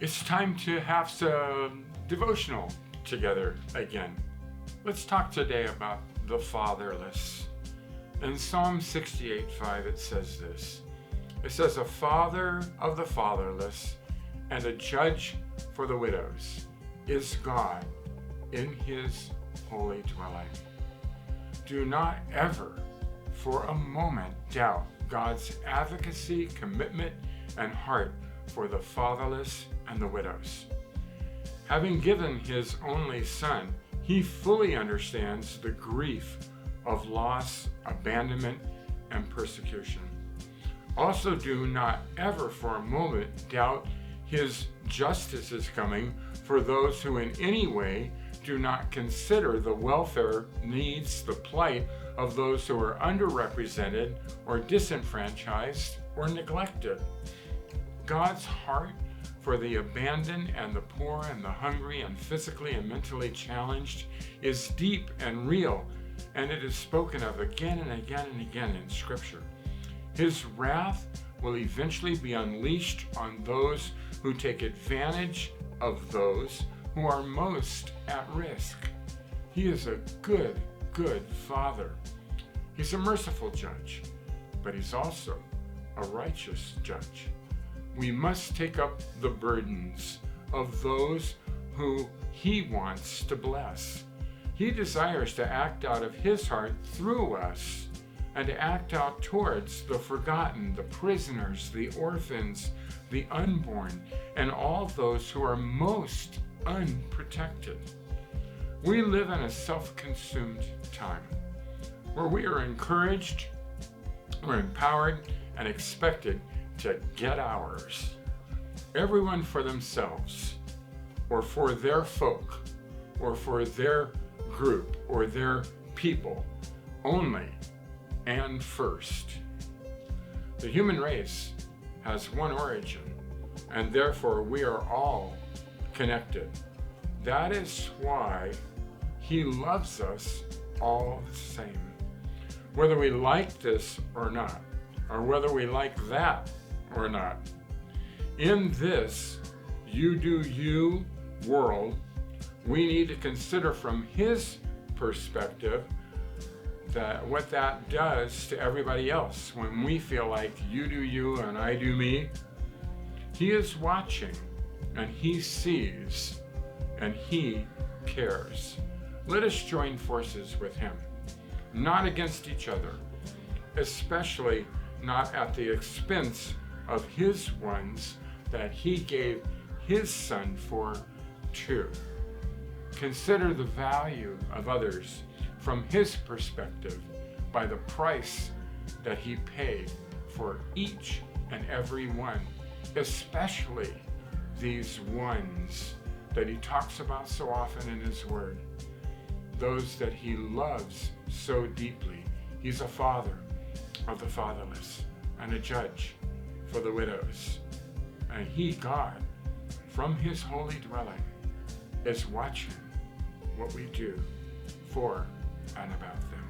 It's time to have some devotional together again. Let's talk today about the fatherless. In Psalm 68:5 it says this. It says, "A father of the fatherless and a judge for the widows is God in his holy dwelling." Do not ever for a moment doubt God's advocacy, commitment, and heart for the fatherless and the widows. Having given his only son, he fully understands the grief of loss, abandonment, and persecution. Also, do not ever for a moment doubt his justice is coming for those who in any way do not consider the welfare needs, the plight of those who are underrepresented or disenfranchised or neglected. God's heart for the abandoned and the poor and the hungry and physically and mentally challenged is deep and real, and it is spoken of again and again and again in Scripture. His wrath will eventually be unleashed on those who take advantage of those who are most at risk. He is a good Father. He's a merciful judge, but he's also a righteous judge. We must take up the burdens of those who he wants to bless. He desires to act out of his heart through us and to act out towards the forgotten, the prisoners, the orphans, the unborn, and all those who are most unprotected. We live in a self-consumed time where we are encouraged, we're empowered, and expected to get ours. Everyone for themselves, or for their folk, or for their group, or their people, only and first. The human race has one origin, and therefore we are all connected. That is why he loves us all the same. Whether we like this or not, or whether we like that or not. In this you do you world, we need to consider from his perspective that what that does to everybody else when we feel like you do you and I do me. He is watching and he sees and he cares. Let us join forces with him, not against each other, especially not at the expense of his ones that he gave his son for too. Consider the value of others from his perspective by the price that he paid for each and every one, especially these ones that he talks about so often in his word, those that he loves so deeply. He's a father of the fatherless and a judge for the widows. And he, God, from his holy dwelling, is watching what we do for and about them.